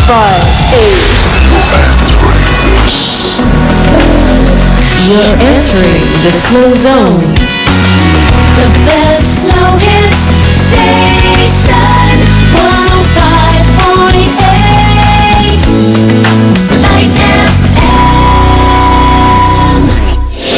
You're entering the slow zone. The best slow hits station 105.8 Light FM.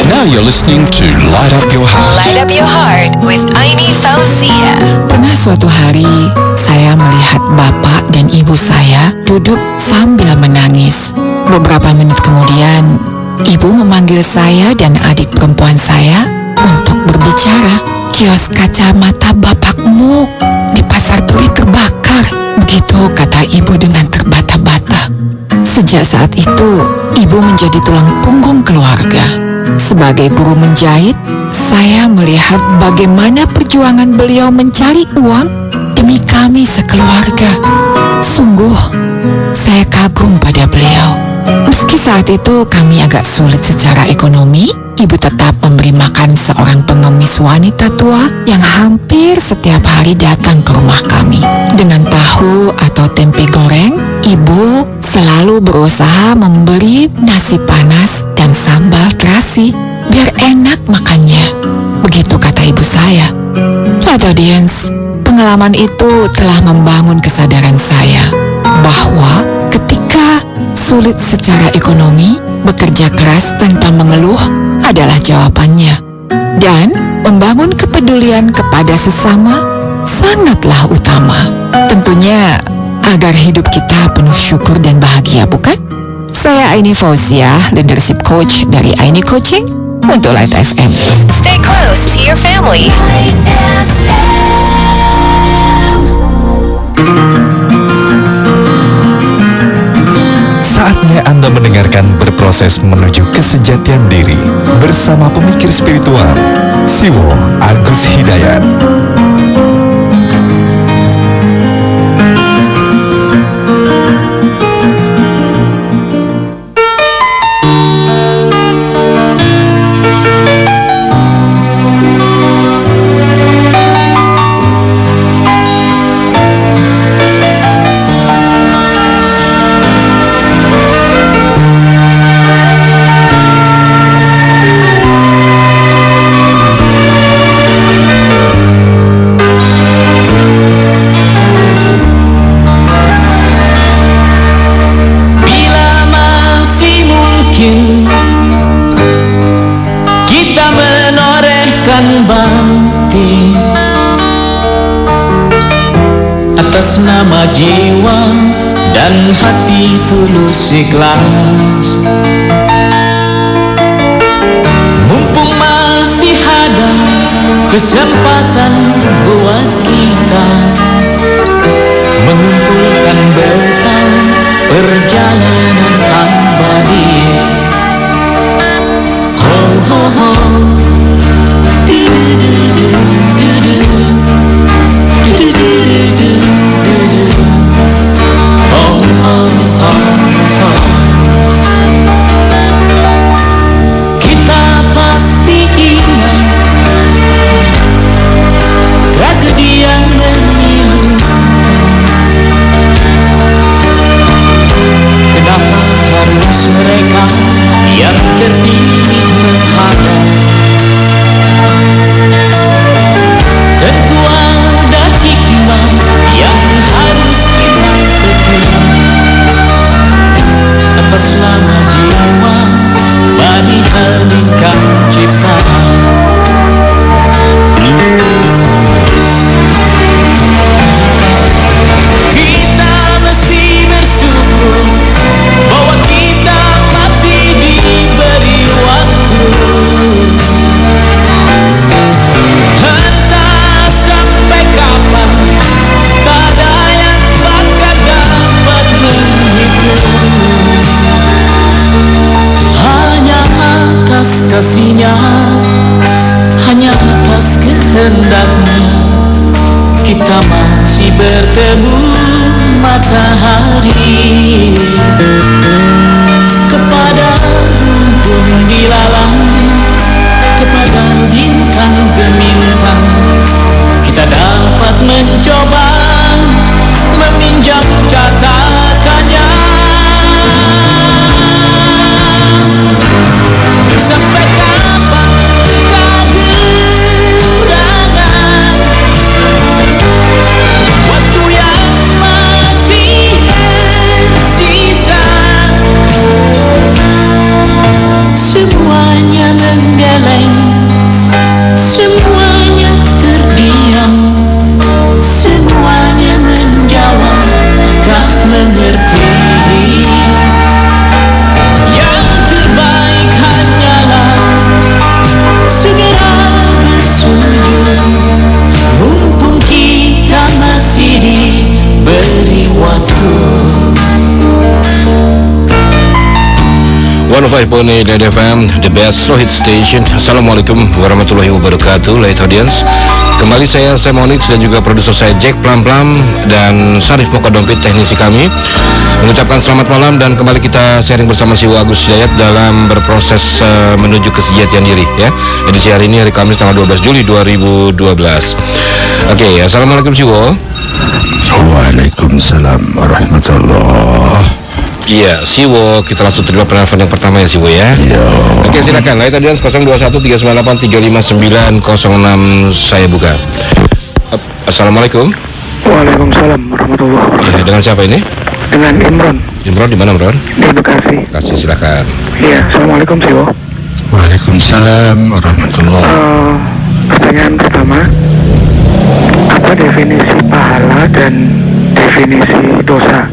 Now you're listening to Light Up Your Heart. Light up your heart with Aini Fauzia. Pernah suatu hari, saya melihat bapak dan ibu saya duduk sambil menangis. Beberapa menit kemudian, ibu memanggil saya dan adik perempuan saya untuk berbicara. Kios kacamata bapakmu di pasar turi terbakar. Begitu kata ibu dengan terbata-bata. Sejak saat itu, ibu menjadi tulang punggung keluarga. Sebagai guru menjahit, saya melihat bagaimana perjuangan beliau mencari uang demi kami sekeluarga. Sungguh, saya kagum pada beliau. Meski saat itu kami agak sulit secara ekonomi, ibu tetap memberi makan seorang pengemis wanita tua yang hampir setiap hari datang ke rumah kami. Dengan tahu atau tempe goreng, ibu selalu berusaha memberi nasi panas dan sambal terasi biar enak makannya. Begitu kata ibu saya. Light audience, pengalaman itu telah membangun kesadaran saya bahwa ketika sulit secara ekonomi, bekerja keras tanpa mengeluh adalah jawabannya. Dan membangun kepedulian kepada sesama sangatlah utama. Tentunya agar hidup kita penuh syukur dan bahagia, bukan? Saya Aini Fauzia, leadership coach dari Aini Coaching untuk Light FM. Stay close to your family. Light FM. Saatnya Anda mendengarkan berproses menuju kesejatian diri bersama pemikir spiritual Siwo Agus Hidayat. Atas nama jiwa dan hati tulus ikhlas, mumpung masih ada kesempatan buat kita mengumpulkan bekal perjalanan abadi. Ho ho ho, du du du du du du. Kita pasti ingat tragedi yang memilukan. Kenapa harus mereka yang terpilih menghadap? Tentu ada hikmah yang harus kita petik. Atas nama jiwa, mari heningkan ciptaan. Kita mesti bersyukur bahwa kita masih diberi waktu. Entah sampai kapan, tak ada yang bakal dapat menghitung. Hanya atas kasih-Nya, hanya atas kehendak-Nya, kita masih bertemu matahari. Kepada rumpun dilalang, kepada bintang gemintang, kita dapat mencoba meminjam catatannya. 105.8 FM, the best slow hit station. Assalamualaikum warahmatullahi wabarakatuh, late audience. Kembali saya Monix dan juga produser saya Jack Plam dan Sarif Mokodompit teknisi kami mengucapkan selamat malam, dan kembali kita sharing bersama Siwo Agus Hidayat dalam berproses menuju kesejatian diri ya. Edisi hari ini hari Kamis tanggal 12 Juli 2012. Oke, assalamualaikum Siwo. Waalaikumsalam warahmatullahi. Iya, Siwo, kita langsung terima penelpon yang pertama ya Siwo ya. Iya. Oke, silakan. Light audience 0213983596 saya buka. Assalamualaikum. Waalaikumsalam warahmatullahi wabarakatuh. Ya, dengan siapa ini? Dengan Imron Imron di mana, Imron? di Bekasi. Kasih silakan. Iya, assalamualaikum Siwo. Waalaikumsalam warahmatullahi. Pertanyaan pertama, apa definisi pahala dan definisi dosa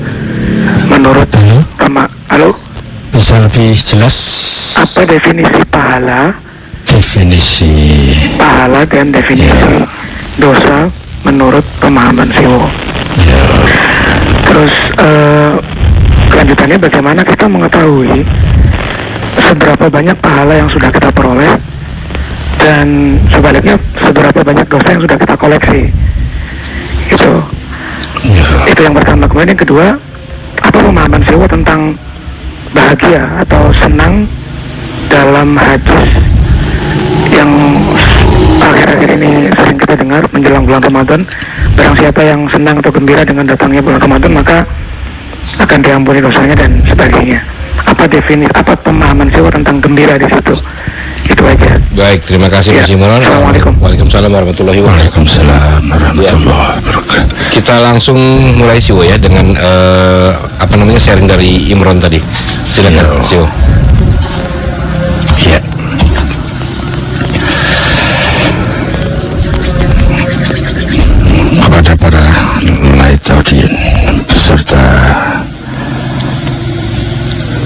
menurut Halo? Bisa lebih jelas? Apa definisi pahala dan definisi dosa menurut pemahaman Siwo? Terus kelanjutannya, bagaimana kita mengetahui seberapa banyak pahala yang sudah kita peroleh dan sebaliknya seberapa banyak dosa yang sudah kita koleksi? Itu yang pertama. Kemudian yang kedua, apa pemahaman Siwo tentang bahagia atau senang dalam hadis yang akhir-akhir ini sering kita dengar menjelang bulan Ramadan? Barang siapa yang senang atau gembira dengan datangnya bulan Ramadan, maka akan diampuni dosanya dan sebagainya. Apa pemahaman Siwo tentang gembira di situ? Itu aja. Baik, terima kasih Mas Imron. Assalamualaikum. Waalaikumsalam warahmatullahi wabarakatuh. Waalaikumsalam warahmatullahi wabarakatuh. Kita langsung mulai Siwo ya dengan sharing dari Imron tadi. Silakan Siwo. Ya. Kepada para light audience beserta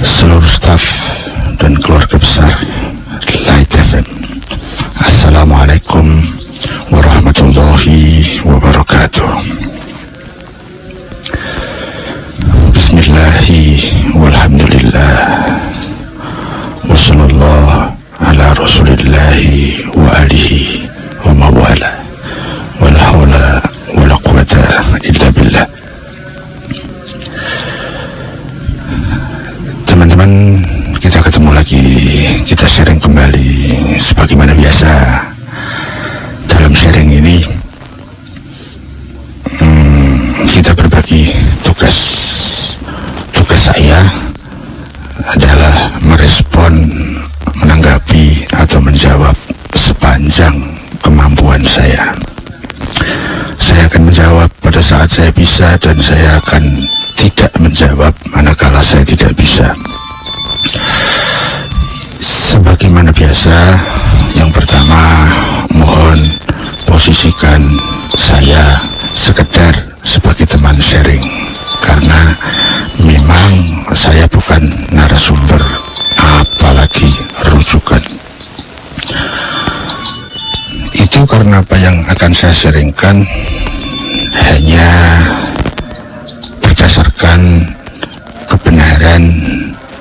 seluruh staf dan keluarga besar Light FM, Assalamualaikum warahmatullahi wabarakatuh. Bismillahi walhamdulillah wassallallahu ala rasulillahi wa alihi wa mawala wal hawla wala quwata illa billah. Teman-teman, kita ketemu lagi, kita sharing kembali sebagaimana biasa. Dalam sharing ini kita berbagi tugas saya adalah merespon, menanggapi atau menjawab sepanjang kemampuan saya. Saya akan menjawab pada saat saya bisa, dan saya akan tidak menjawab manakala saya tidak bisa. Sebagaimana biasa, yang pertama mohon posisikan saya sekedar sebagai teman sharing, karena memang saya bukan narasumber apalagi rujukan. Itu karena apa yang akan saya sharingkan hanya berdasarkan kebenaran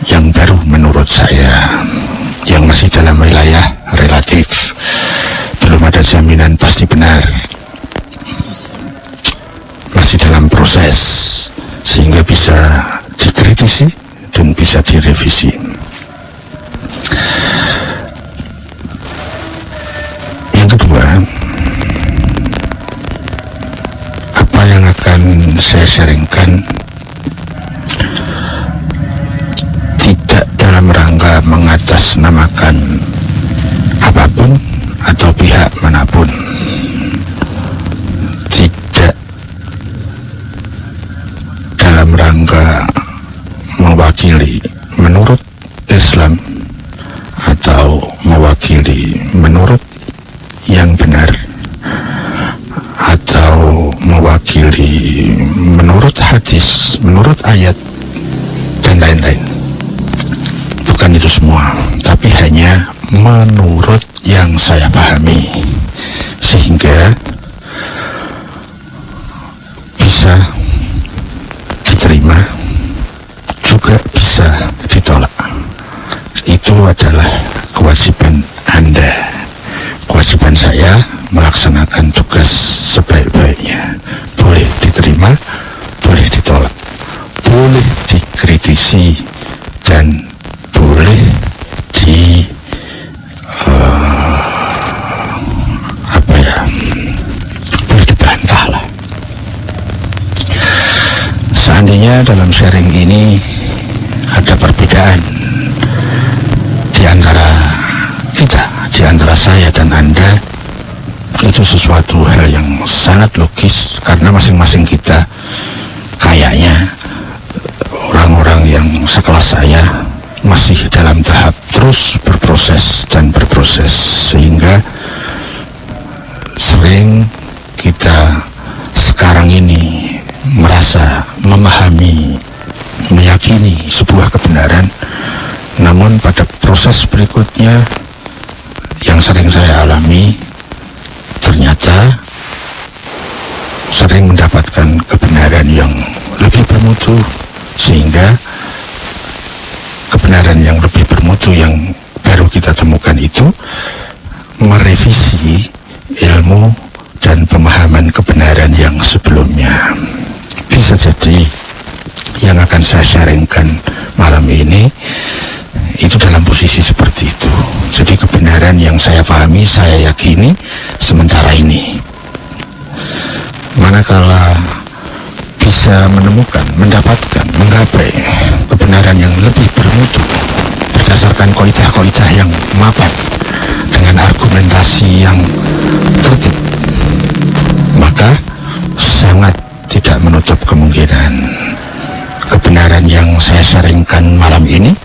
yang baru menurut saya, yang masih dalam wilayah relatif, belum ada jaminan pasti benar, masih dalam proses, sehingga bisa dikritisi dan bisa direvisi. Yang kedua, apa yang akan saya sharingkan tidak dalam rangka mengatasnamakan apapun atau pihak manapun, tidak dalam rangka mewakili menurut Islam atau mewakili menurut yang benar, atau mewakili menurut hadis, menurut ayat, dan lain-lain. Bukan itu semua, tapi hanya menurut yang saya pahami, sehingga bisa diterima juga bisa ditolak. itu adalah kewajiban Anda. Kewajiban saya melaksanakan tugas sebaik-baiknya. Boleh diterima, boleh ditolak, boleh dikritisi, dan boleh boleh dibantah lah. Seandainya dalam sharing ini ada perbedaan di antara kita, di antara saya dan Anda, itu sesuatu hal yang sangat logis, karena masing-masing kita kayaknya orang-orang yang sekelas saya masih dalam tahap terus berproses dan berproses, sehingga sering kita sekarang ini merasa memahami, meyakini sebuah kebenaran, namun pada proses berikutnya yang sering saya alami, ternyata sering mendapatkan kebenaran yang lebih bermutu, sehingga kebenaran yang lebih bermutu yang baru kita temukan itu merevisi ilmu dan pemahaman kebenaran yang sebelumnya. Bisa jadi yang akan saya sharingkan malam ini itu dalam posisi seperti itu. Jadi kebenaran yang saya pahami, saya yakini sementara ini, manakala bisa menemukan, mendapatkan, menggapai kebenaran yang lebih bermutu berdasarkan kaidah-kaidah yang mapan dengan argumentasi yang tertib, maka sangat tidak menutup kemungkinan kebenaran yang saya sharingkan malam ini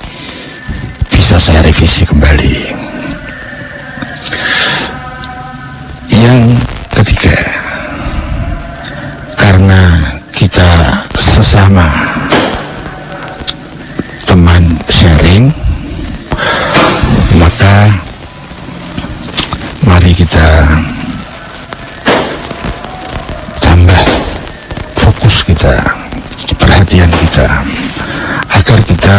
bisa saya revisi kembali. Yang ketiga, karena kita sesama teman sharing, maka mari kita tambah fokus kita, perhatian kita, agar kita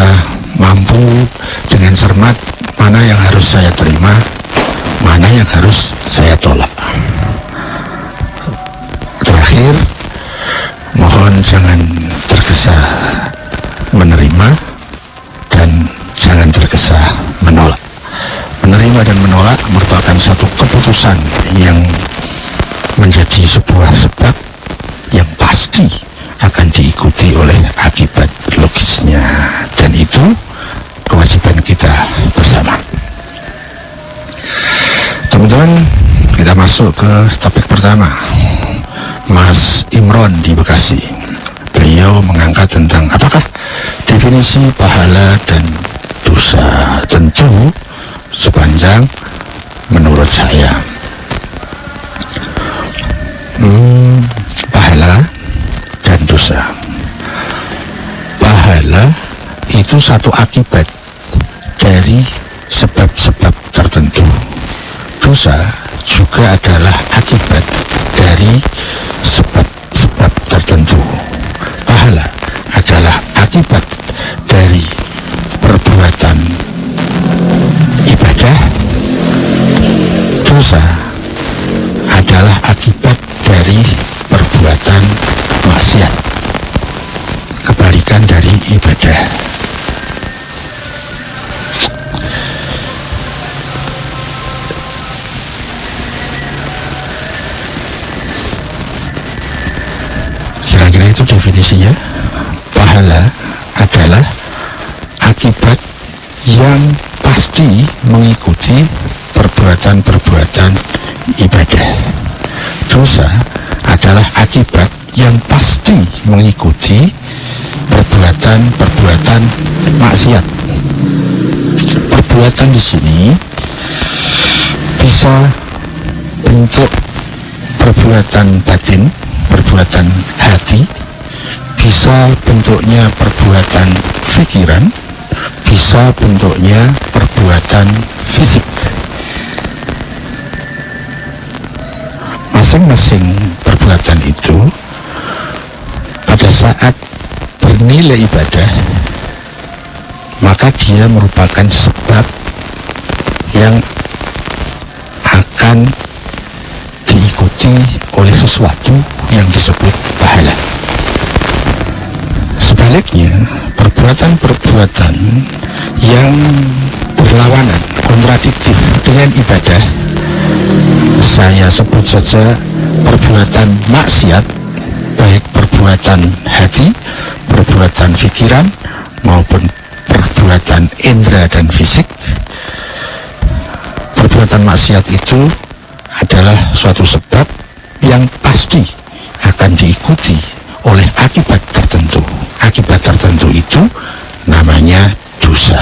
mampu dengan cermat mana yang harus saya terima, mana yang harus saya tolak. Terakhir, mohon jangan tergesa menerima dan jangan tergesa menolak. Menerima dan menolak merupakan satu keputusan yang menjadi sebuah sebab yang pasti akan diikuti oleh akibat logisnya, dan itu kewajiban kita bersama. Teman-teman, kita masuk ke topik pertama. Mas Imron di Bekasi, beliau mengangkat tentang apakah definisi pahala dan dosa. Tentu sepanjang menurut saya pahala dan dosa. Pahala itu satu akibat dari sebab-sebab tertentu. Dosa juga adalah akibat dari sebab-sebab tertentu. Pahala adalah akibat dari perbuatan ibadah. Dosa adalah akibat dari perbuatan maksiat, kebalikan dari ibadah. Kira-kira itu definisinya. Pahala adalah akibat yang pasti mengikuti perbuatan-perbuatan ibadah. Dosa adalah akibat yang pasti mengikuti perbuatan-perbuatan maksiat. Perbuatan di sini bisa bentuk perbuatan batin, perbuatan hati, bisa bentuknya perbuatan pikiran, bisa bentuknya perbuatan fisik. Masing-masing perbuatan itu pada saat bernilai ibadah, maka dia merupakan sebab yang akan diikuti oleh sesuatu yang disebut pahala. Sebaliknya, perbuatan-perbuatan yang berlawanan, kontradiktif dengan ibadah, saya sebut saja perbuatan maksiat, baik perbuatan hati, perbuatan pikiran, maupun perbuatan indera dan fisik. Perbuatan maksiat itu adalah suatu sebab yang pasti akan diikuti oleh akibat tertentu. Akibat tertentu itu namanya dosa.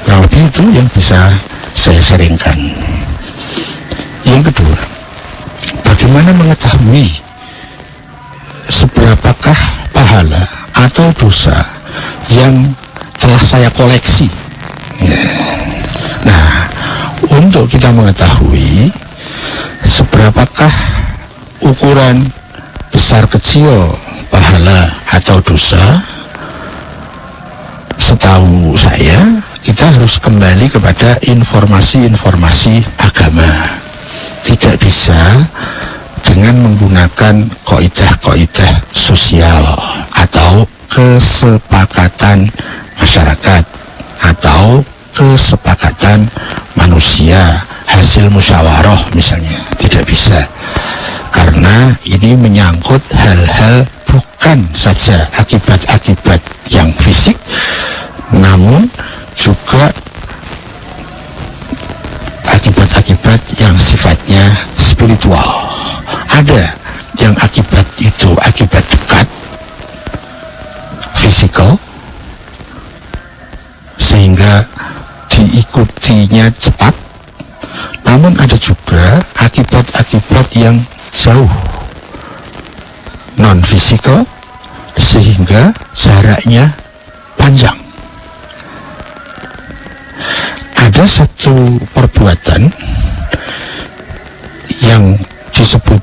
Nah, lebih itu yang bisa saya sharingkan. Yang kedua, bagaimana mengetahui seberapakah pahala atau dosa yang telah saya koleksi? Nah, untuk kita mengetahui seberapakah ukuran besar kecil pahala atau dosa, setahu saya kita harus kembali kepada informasi-informasi agama. Tidak bisa dengan menggunakan kaidah-kaidah sosial atau kesepakatan masyarakat atau kesepakatan manusia, hasil musyawarah misalnya. Tidak bisa, karena ini menyangkut hal-hal bukan saja akibat-akibat yang fisik, namun juga akibat-akibat yang sifatnya spiritual. Ada yang akibat itu akibat dekat, fisikal, sehingga diikutinya cepat. Namun ada juga akibat-akibat yang jauh, non-fisikal, sehingga jaraknya panjang. Ada satu perbuatan yang disebut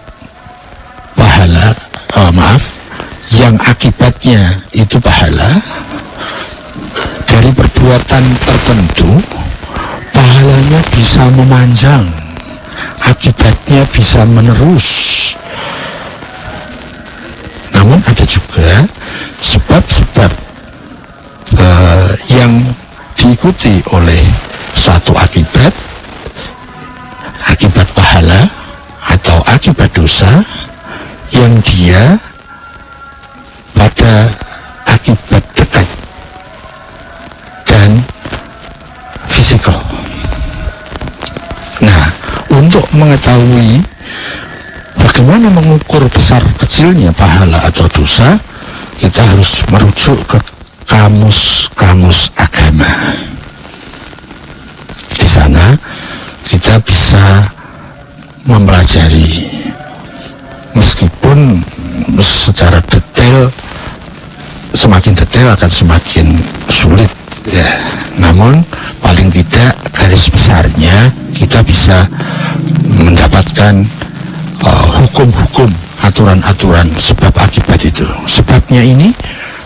pahala, yang akibatnya itu pahala. Dari perbuatan tertentu pahalanya bisa memanjang, akibatnya bisa menerus. Namun ada juga sebab-sebab yang diikuti oleh suatu akibat pahala atau akibat dosa, yang dia pada akibat dekat dan fisikal. Nah, untuk mengetahui bagaimana mengukur besar kecilnya pahala atau dosa, kita harus merujuk ke kamus-kamus agama. Di sana kita bisa mempelajari, meskipun secara detail, semakin detail akan semakin sulit ya, namun paling tidak garis besarnya kita bisa mendapatkan hukum-hukum, aturan-aturan sebab akibat itu. Sebabnya ini,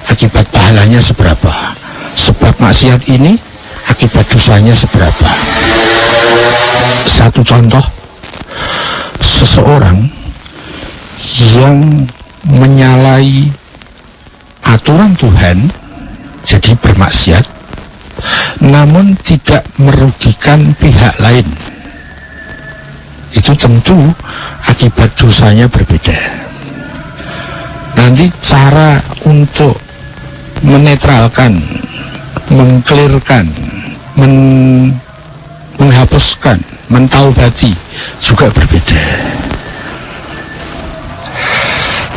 akibat pahalanya seberapa. Sebab maksiat ini, akibat dosanya seberapa. Satu contoh, seseorang yang menyalahi aturan Tuhan, jadi bermaksiat, namun tidak merugikan pihak lain, itu tentu akibat dosanya berbeda. Nanti cara untuk menetralkan, mengklirkan, menghapuskan, mentaubati juga berbeda.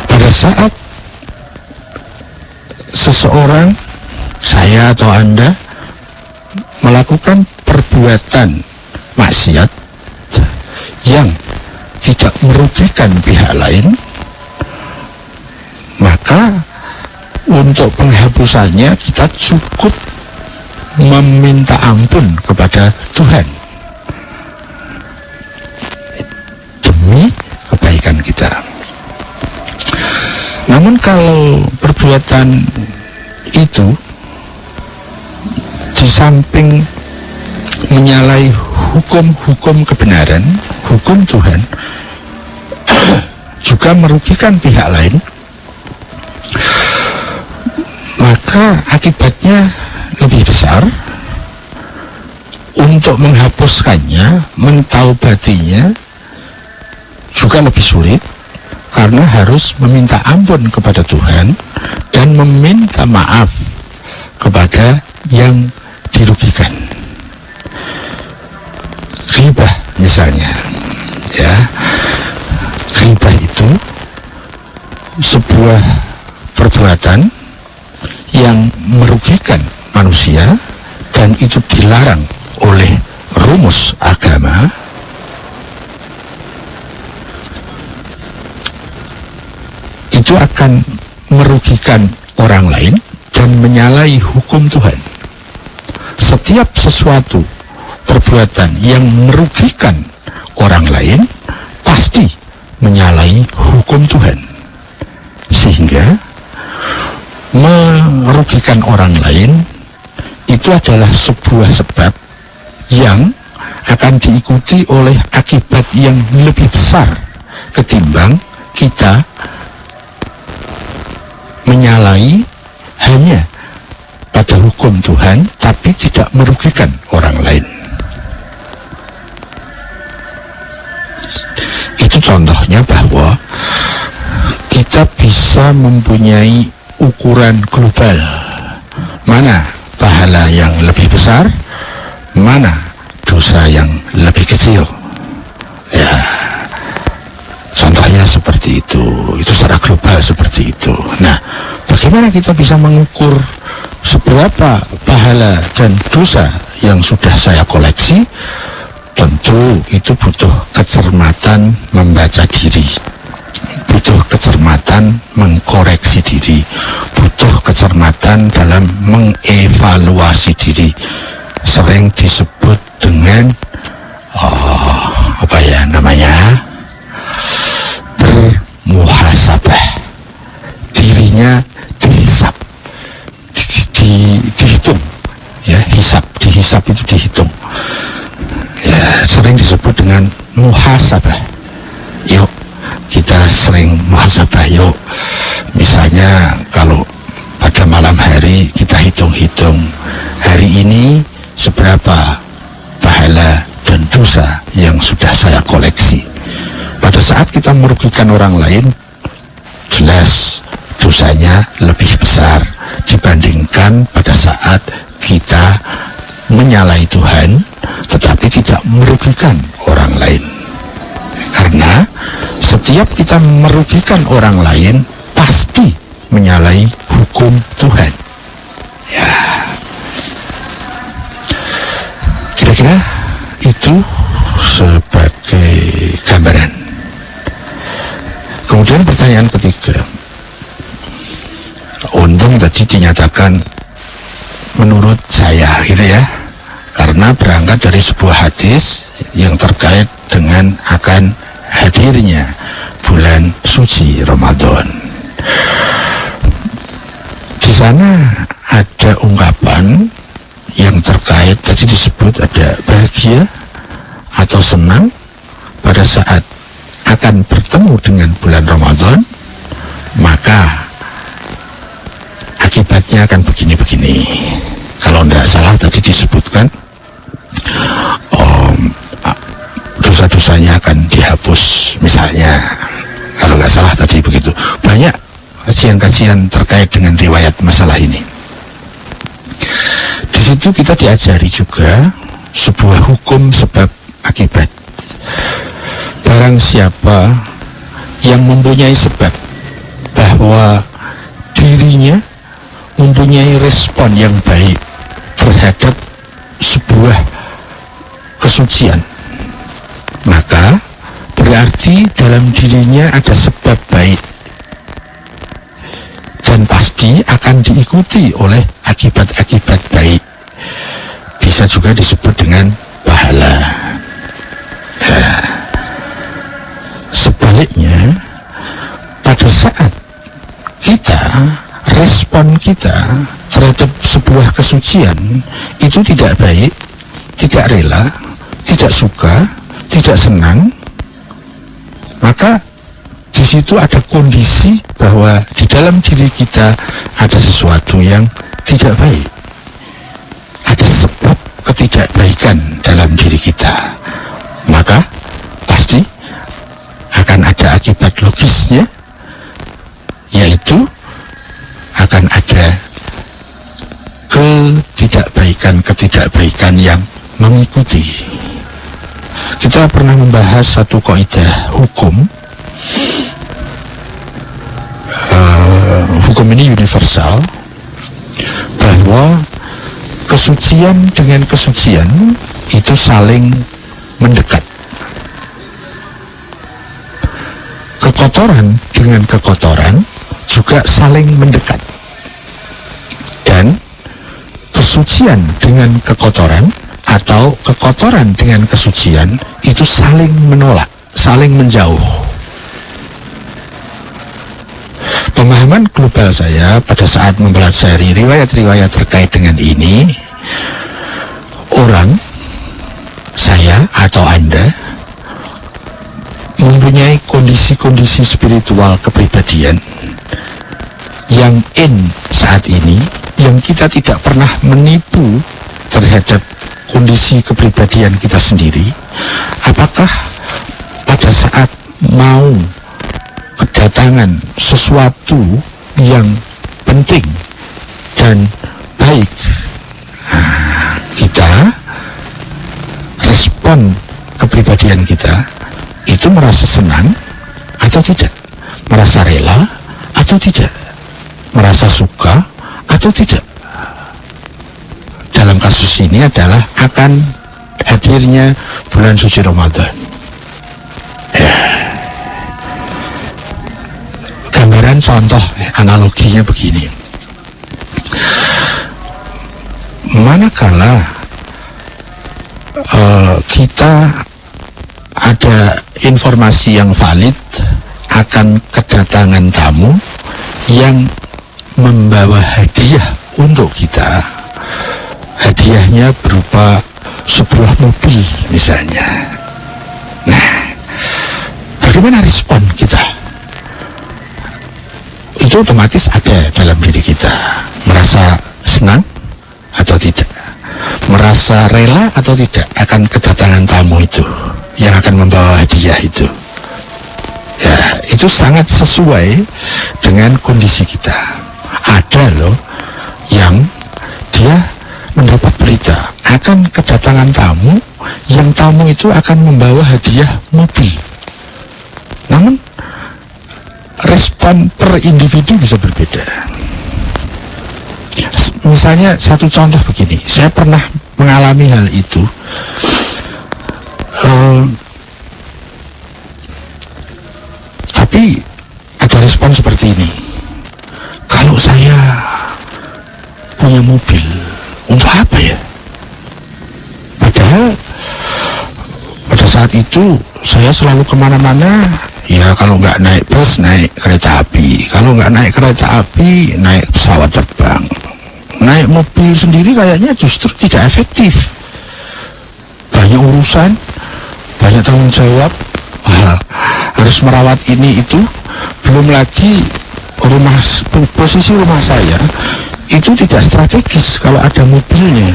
Pada saat seseorang, saya atau Anda, melakukan perbuatan maksiat yang tidak merugikan pihak lain, maka untuk penghapusannya kita cukup meminta ampun kepada Tuhan demi kebaikan kita. Namun kalau perbuatan itu di samping menyalahi hukum-hukum kebenaran, hukum Tuhan, juga merugikan pihak lain, maka akibatnya lebih besar. Untuk menghapuskannya, mentaubatinya juga lebih sulit, karena harus meminta ampun kepada Tuhan dan meminta maaf kepada yang dirugikan. Ghibah misalnya, ya, ghibah itu sebuah perbuatan yang merugikan manusia dan itu dilarang oleh rumus agama. Itu akan merugikan orang lain dan menyalahi hukum Tuhan. Setiap sesuatu perbuatan yang merugikan orang lain pasti menyalahi hukum Tuhan, sehingga merugikan orang lain itu adalah sebuah sebab yang akan diikuti oleh akibat yang lebih besar ketimbang kita menyalahi hanya pada hukum Tuhan tapi tidak merugikan orang lain. Itu contohnya bahwa kita bisa mempunyai ukuran global, mana pahala yang lebih besar, mana dosa yang lebih kecil. Ya, contohnya seperti itu secara global seperti itu. Nah, bagaimana kita bisa mengukur seberapa pahala dan dosa yang sudah saya koleksi? Tentu itu butuh kecermatan membaca diri, butuh kecermatan mengkoreksi diri, butuh kecermatan dalam mengevaluasi diri. Sering disebut dengan bermuhasabah. Dirinya dihisap, dihitung, ya, dihisap itu dihitung. Ya, sering disebut dengan muhasabah. Yuk, kita sering muhasabah. Yuk, misalnya kalau pada malam hari kita hitung-hitung hari ini seberapa pahala dan dosa yang sudah saya koleksi. Pada saat kita merugikan orang lain, jelas dosanya lebih besar dibandingkan pada saat kita menyalahi Tuhan tetapi tidak merugikan orang lain. Karena setiap kita merugikan orang lain pasti menyalahi hukum Tuhan. Ya, kira-kira itu sebagai gambaran. Kemudian pertanyaan ketiga, untung tadi dinyatakan menurut saya, gitu ya, karena berangkat dari sebuah hadis yang terkait dengan akan hadirnya bulan suci Ramadan. Di sana ada ungkapan yang terkait, tadi disebut ada bahagia atau senang pada saat akan bertemu dengan bulan Ramadan, maka akibatnya akan begini-begini. Kalau tidak salah tadi disebutkan dosa-dosanya akan dihapus misalnya, kalau nggak salah tadi begitu. Banyak kajian-kajian terkait dengan riwayat masalah ini. Di situ kita diajari juga sebuah hukum sebab akibat. Barang siapa yang mempunyai sebab bahwa dirinya mempunyai respon yang baik terhadap sebuah kesucian, maka berarti dalam dirinya ada sebab baik dan pasti akan diikuti oleh akibat-akibat baik. Bisa juga disebut dengan pahala. Ya. Sebaliknya, pada saat kita respon kita terhadap sebuah kesucian itu tidak baik, tidak rela, tidak suka, tidak senang, maka di situ ada kondisi bahwa di dalam diri kita ada sesuatu yang tidak baik. Ada sebab ketidakbaikan dalam diri kita. Maka pasti akan ada akibat logisnya, yaitu akan ada ketidakbaikan yang mengikuti. Kita pernah membahas satu kaidah hukum. Hukum ini universal, bahwa kesucian dengan kesucian itu saling mendekat. Kekotoran dengan kekotoran juga saling mendekat. Dan kesucian dengan kekotoran atau kekotoran dengan kesucian itu saling menolak, saling menjauh. Pemahaman global saya pada saat mempelajari riwayat-riwayat terkait dengan ini, orang, saya atau Anda, mempunyai kondisi-kondisi spiritual kepribadian yang saat ini, yang kita tidak pernah menipu terhadap kondisi kepribadian kita sendiri. Apakah pada saat mau kedatangan sesuatu yang penting dan baik, kita respon kepribadian kita itu merasa senang atau tidak, merasa rela atau tidak, merasa suka atau tidak. Dalam kasus ini adalah akan hadirnya bulan suci Ramadan. Gambaran contoh, analoginya begini. Manakala kita ada informasi yang valid akan kedatangan tamu yang membawa hadiah untuk kita, hadiahnya berupa sebuah mobil misalnya. Nah, bagaimana respon kita? Itu otomatis ada dalam diri kita. Merasa senang atau tidak, merasa rela atau tidak akan kedatangan tamu itu yang akan membawa hadiah itu. Ya, itu sangat sesuai dengan kondisi kita. Ada loh yang dia mendapat berita akan kedatangan tamu, yang tamu itu akan membawa hadiah mobil. Namun respon per individu bisa berbeda. Misalnya satu contoh begini, saya pernah mengalami hal itu. Tapi ada respon seperti ini. Kalau saya punya mobil, untuk apa ya? Padahal pada saat itu saya selalu kemana-mana. Ya, kalau nggak naik bus, naik kereta api. Kalau nggak naik kereta api, naik pesawat terbang. Naik mobil sendiri kayaknya justru tidak efektif. Banyak urusan, banyak tanggung jawab. Harus merawat ini itu. Belum lagi posisi rumah saya itu tidak strategis kalau ada mobilnya,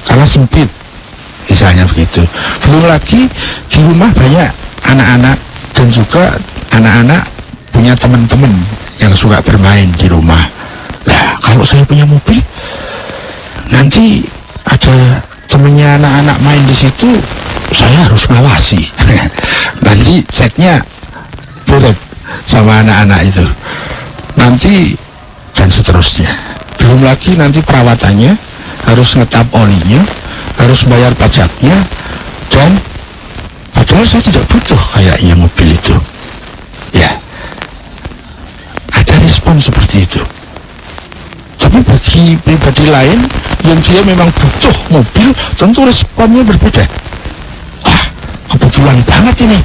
karena sempit, misalnya begitu. Belum lagi di rumah banyak anak-anak, dan juga anak-anak punya teman-teman yang suka bermain di rumah. Nah, kalau saya punya mobil, nanti ada temennya anak-anak main di situ, saya harus ngawasi. Nanti chatnya beret sama anak-anak itu. Nanti dan seterusnya. Belum lagi nanti perawatannya, harus ngetap olinya, harus bayar pajaknya, dan padahal saya tidak butuh kayaknya mobil itu. Ya, ada respon seperti itu. Tapi bagi pribadi lain yang dia memang butuh mobil, tentu responnya berbeda. Wah, kebetulan banget ini,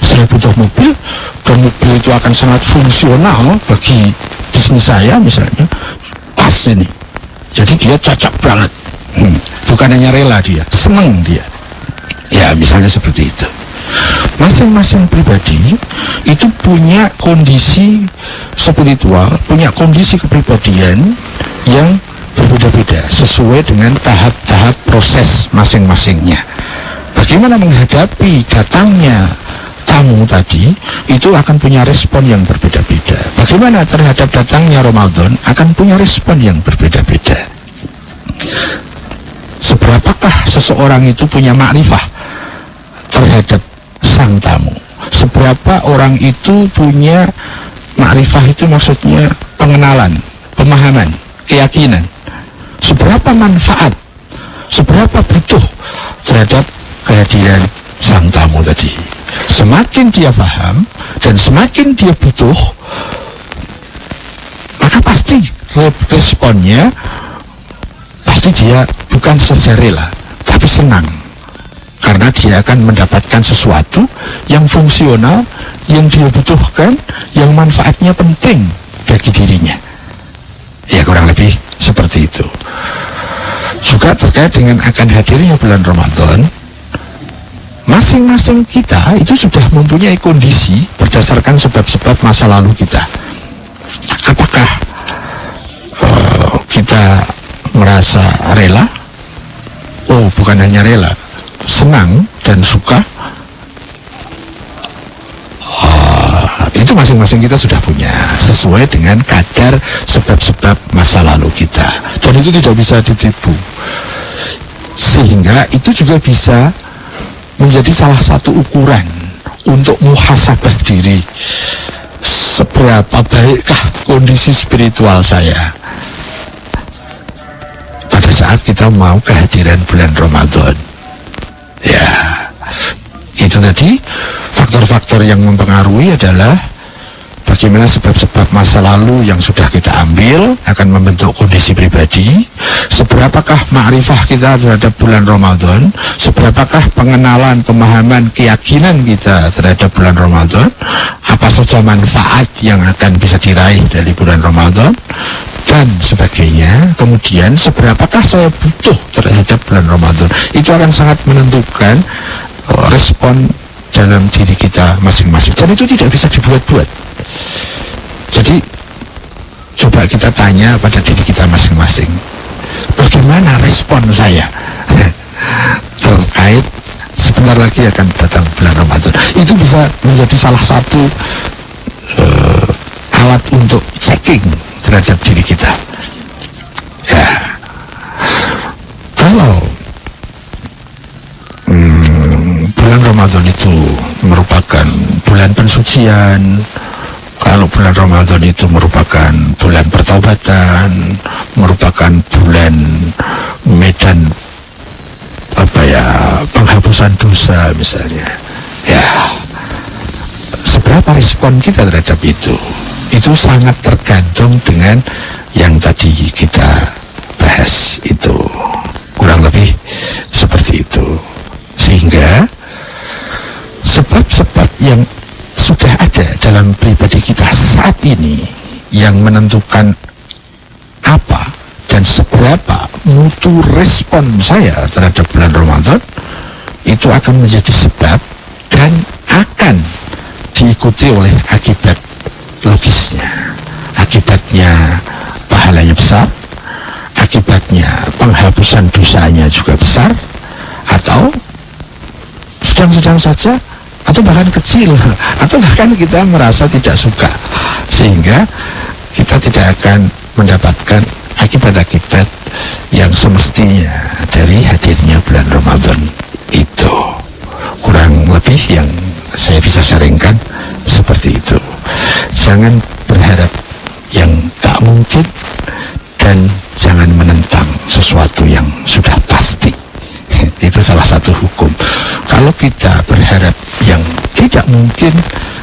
saya butuh mobil, dan mobil itu akan sangat fungsional bagi di bisnis saya misalnya pas ini, jadi dia cocok banget. Bukan hanya rela, dia seneng dia. Ya misalnya seperti itu. Masing-masing pribadi itu punya kondisi spiritual, punya kondisi kepribadian yang berbeda-beda sesuai dengan tahap-tahap proses masing-masingnya. Bagaimana menghadapi datangnya tamu tadi, itu akan punya respon yang berbeda-beda. Bagaimana terhadap datangnya Ramadan akan punya respon yang berbeda-beda. Seberapakah seseorang itu punya makrifah terhadap sang tamu? Seberapa orang itu punya makrifah, itu maksudnya pengenalan, pemahaman, keyakinan. Seberapa manfaat, seberapa butuh terhadap kehadiran sang tamu tadi. Semakin dia paham dan semakin dia butuh, maka pasti responnya, pasti dia bukan saja rela, tapi senang. Karena dia akan mendapatkan sesuatu yang fungsional, yang dia butuhkan, yang manfaatnya penting bagi dirinya. Ya kurang lebih seperti itu. Juga terkait dengan akan hadirnya bulan Ramadan, masing-masing kita itu sudah mempunyai kondisi berdasarkan sebab-sebab masa lalu kita. Apakah kita merasa rela? Oh, bukan hanya rela, senang dan suka. Itu masing-masing kita sudah punya sesuai dengan kadar sebab-sebab masa lalu kita, dan itu tidak bisa ditipu. Sehingga itu juga bisa menjadi salah satu ukuran untuk muhasabah diri. Seberapa baikkah kondisi spiritual saya pada saat kita mau kehadiran bulan Ramadan. Ya, itu tadi faktor-faktor yang mempengaruhi adalah bagaimana sebab-sebab masa lalu yang sudah kita ambil akan membentuk kondisi pribadi. Seberapakah makrifah kita terhadap bulan Ramadan, seberapakah pengenalan, pemahaman, keyakinan kita terhadap bulan Ramadan, apa saja manfaat yang akan bisa diraih dari bulan Ramadan, dan sebagainya. Kemudian seberapakah saya butuh terhadap bulan Ramadan. Itu akan sangat menentukan respon dalam diri kita masing-masing, dan itu tidak bisa dibuat-buat. Jadi coba kita tanya pada diri kita masing-masing, bagaimana respon saya terkait sebentar lagi akan datang bulan Ramadan. Itu bisa menjadi salah satu alat untuk checking terhadap diri kita. Ya, kalau bulan Ramadan itu merupakan bulan pensucian, kalau bulan Ramadan itu merupakan bulan pertaubatan, merupakan bulan medan penghapusan dosa misalnya, ya seberapa respon kita terhadap itu sangat tergantung dengan yang tadi kita bahas itu, kurang lebih seperti itu. Sehingga sebab-sebab yang sudah ada dalam pribadi kita saat ini yang menentukan apa dan seberapa mutu respon saya terhadap bulan Ramadan, itu akan menjadi sebab dan akan diikuti oleh akibat logisnya. Akibatnya pahalanya besar, akibatnya penghapusan dosanya juga besar, atau sedang-sedang saja, atau bahkan kecil, atau bahkan kita merasa tidak suka, sehingga kita tidak akan mendapatkan akibat-akibat yang semestinya dari hadirnya bulan Ramadan itu. Kurang lebih yang saya bisa sharingkan seperti itu. Jangan berharap yang tak mungkin, dan jangan menentang sesuatu yang sudah pasti. Itu salah satu hukum. Kalau kita berharap yang tidak mungkin,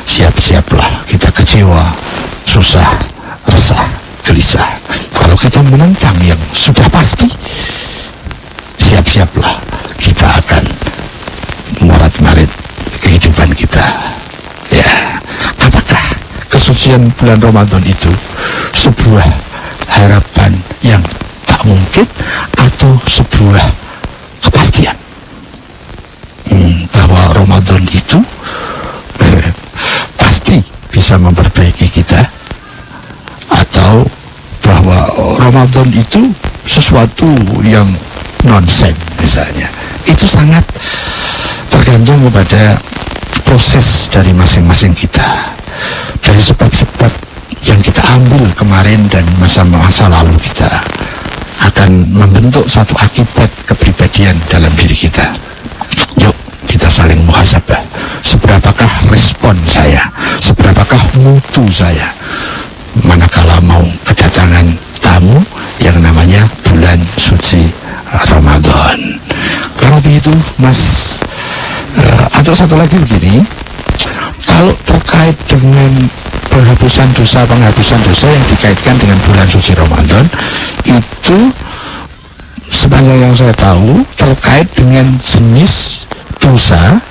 siap-siaplah kita kecewa, susah, resah, gelisah. Kalau kita menentang yang sudah pasti, siap-siaplah kita akan morat-marit kehidupan kita. Ya, apakah kesucian bulan Ramadan itu sebuah harapan yang tak mungkin atau sebuah kepastian bahwa Ramadan itu pasti bisa memperbaiki kita, atau bahwa Ramadan itu sesuatu yang nonsen misalnya. Itu sangat tergantung kepada proses dari masing-masing kita, dari sebab-sebab yang kita ambil kemarin dan masa-masa lalu kita akan membentuk satu akibat kepribadian dalam diri kita. Yuk kita saling muhasabah. Seberapakah respon saya, seberapakah mutu saya manakala mau kedatangan tamu yang namanya bulan suci Ramadan. Kalau begitu Mas, atau satu lagi begini, kalau terkait dengan penghapusan dosa yang dikaitkan dengan bulan suci Ramadan, itu sepanjang yang saya tahu terkait dengan jenis dosa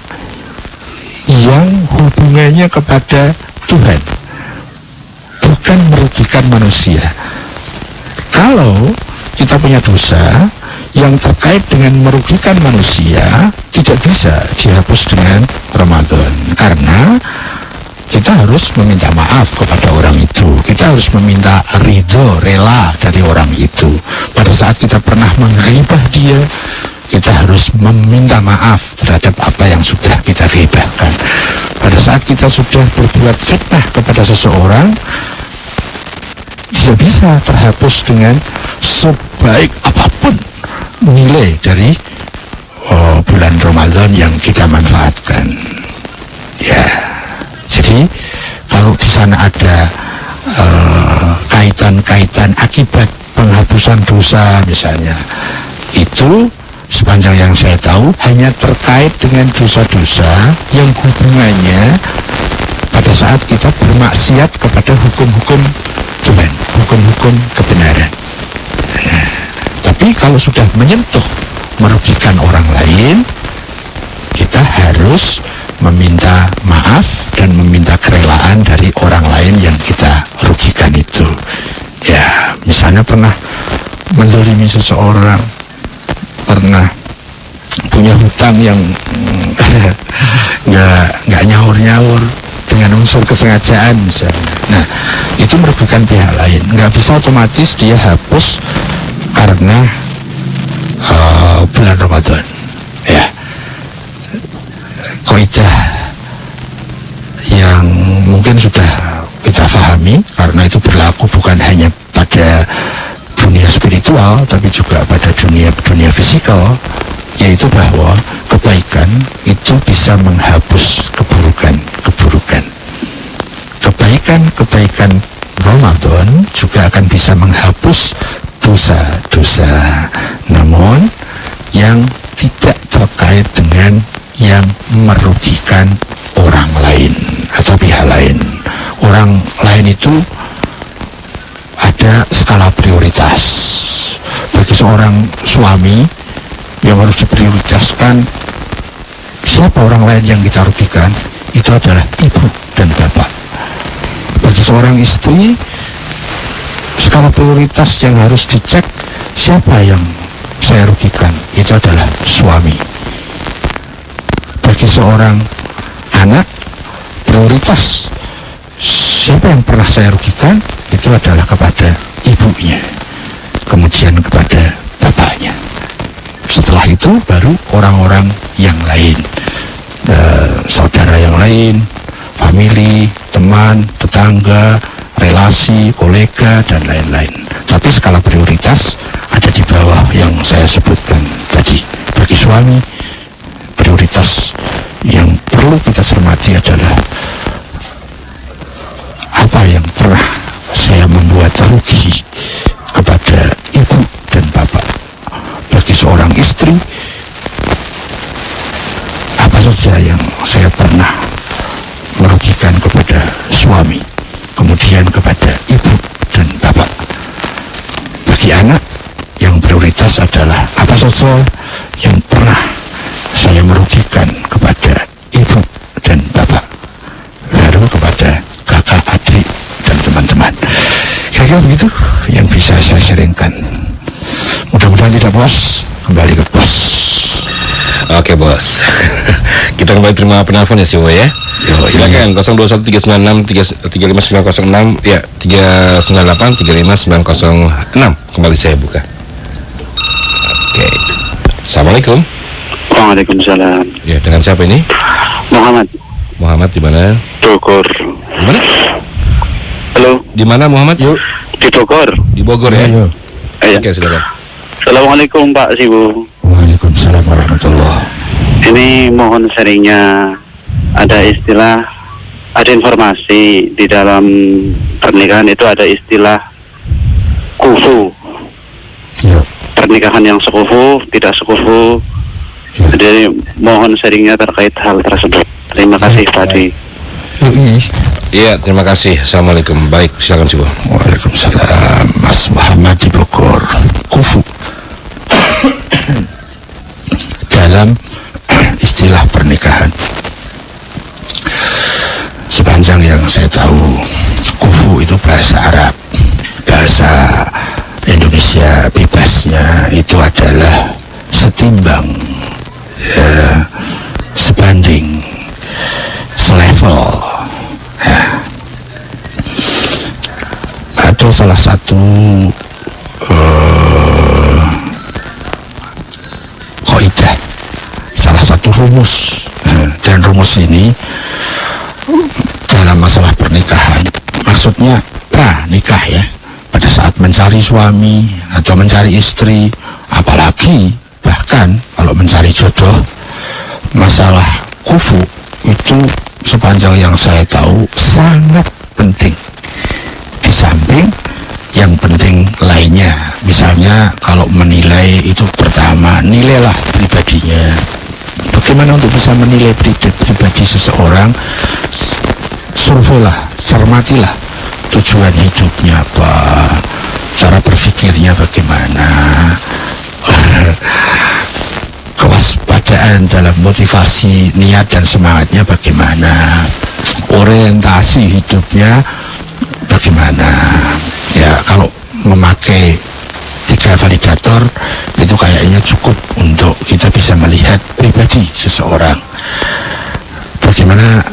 yang hubungannya kepada Tuhan, bukan merugikan manusia. Kalau kita punya dosa yang terkait dengan merugikan manusia, tidak bisa dihapus dengan Ramadan, karena kita harus meminta maaf kepada orang itu, kita harus meminta ridho, rela dari orang itu. Pada saat kita pernah menghibah dia, kita harus meminta maaf terhadap apa yang sudah kita ghibahkan. Pada saat kita sudah berbuat fitnah kepada seseorang, tidak bisa terhapus dengan sebaik apapun nilai dari bulan Ramadan yang kita manfaatkan. Ya, jadi kalau di sana ada kaitan-kaitan akibat penghapusan dosa misalnya, itu sepanjang yang saya tahu hanya terkait dengan dosa-dosa yang hubungannya pada saat kita bermaksiat kepada hukum-hukum Tuhan, hukum-hukum kebenaran. Nah, tapi kalau sudah menyentuh merugikan orang lain, kita harus meminta maaf dan meminta kerelaan dari orang lain yang kita rugikan itu. Ya, misalnya pernah menzalimi seseorang, pernah punya hutang yang nggak nyaur-nyaur dengan unsur kesengajaan misalnya. Nah, itu merugikan pihak lain. Nggak bisa otomatis dia hapus karena bulan Ramadan. Ya, kaidah yang mungkin sudah kita pahami, karena itu berlaku bukan hanya pada dunia spiritual tapi juga pada dunia fisikal, yaitu bahwa kebaikan itu bisa menghapus keburukan. Kebaikan Ramadan juga akan bisa menghapus dosa-dosa, namun yang tidak terkait dengan yang merugikan orang lain atau pihak lain. Orang lain itu ada skala prioritas. Bagi seorang suami yang harus diprioritaskan, siapa orang lain yang kita rugikan, itu adalah ibu dan bapak. Bagi seorang istri, skala prioritas yang harus dicek, siapa yang saya rugikan, itu adalah suami. Bagi seorang anak, prioritas siapa yang pernah saya rugikan, itu adalah kepada ibunya, kemudian kepada bapaknya. Setelah itu baru orang-orang yang lain, saudara yang lain, famili, teman, tetangga, relasi, kolega, dan lain-lain. Tapi skala prioritas ada di bawah yang saya sebutkan tadi. Bagi suami, prioritas yang perlu kita cermati adalah apa yang pernah saya membuat rugi kepada ibu dan bapak. Bagi seorang istri, apa saja yang saya pernah merugikan kepada suami, kemudian kepada ibu dan bapak. Bagi anak, yang prioritas adalah apa saja yang pernah saya merugikan kepada ibu dan bapak, lalu kepada kakak, adik, Kira-kira begitu yang bisa saya sharingkan. Mudah-mudahan tidak bos. Kembali ke bos. Oke bos. Kita kembali terima penelpon ya si Wo ya. Silakan 021396335906 ya 3983596 kembali saya buka. Oke. Assalamualaikum. Waalaikumsalam. Ya, dengan siapa ini? Muhammad. Muhammad di mana? Bogor. Di mana? Halo. Di mana Muhammad? Yuk. Di Bogor. Di Bogor ya. Ayo. Iya. Oke, silakan. Assalamualaikum Pak Sibu. Waalaikumsalam warahmatullahi. Ini mohon sharingnya, ada informasi di dalam pernikahan itu ada istilah kufu. Yuk. Pernikahan yang sekufu, tidak sekufu. Ya. Jadi mohon sharingnya terkait hal tersebut. Terima kasih Pak Di. Iya, terima kasih. Assalamualaikum. Baik, silakan si Bo. Waalaikumsalam. Mas Muhammad di Bogor. Kufu dalam istilah pernikahan, sepanjang yang saya tahu, kufu itu bahasa Arab. Bahasa Indonesia bebasnya itu adalah setimbang, sebanding, selevel. Ada salah satu kaidah, salah satu rumus, dan rumus ini dalam masalah pernikahan, maksudnya pranikah ya, pada saat mencari suami atau mencari istri, apalagi bahkan kalau mencari jodoh, masalah kufu itu sepanjang yang saya tahu sangat penting. Di samping yang penting lainnya, misalnya kalau menilai itu pertama, nilailah pribadinya. Bagaimana untuk bisa menilai pribadi seseorang? Surveilah, cermatilah tujuan hidupnya apa, cara berpikirnya bagaimana, kewaspadaan dalam motivasi, niat dan semangatnya bagaimana, orientasi hidupnya bagaimana. Ya, kalau memakai 3 validator itu kayaknya cukup untuk kita bisa melihat pribadi seseorang. Bagaimana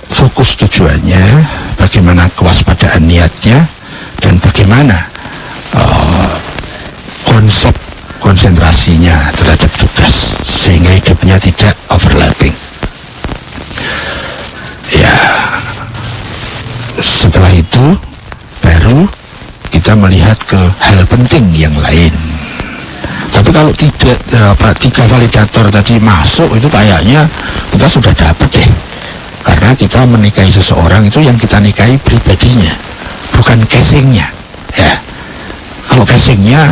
fokus tujuannya, bagaimana kewaspadaan niatnya, dan bagaimana konsep konsentrasinya terhadap tugas sehingga hidupnya tidak overlapping. Ya, setelah itu baru kita melihat ke hal penting yang lain. Tapi kalau tidak 3 validator tadi masuk, itu kayaknya kita sudah dapat deh. Karena kita menikahi seseorang itu yang kita nikahi pribadinya, bukan casingnya. Ya, kalau casingnya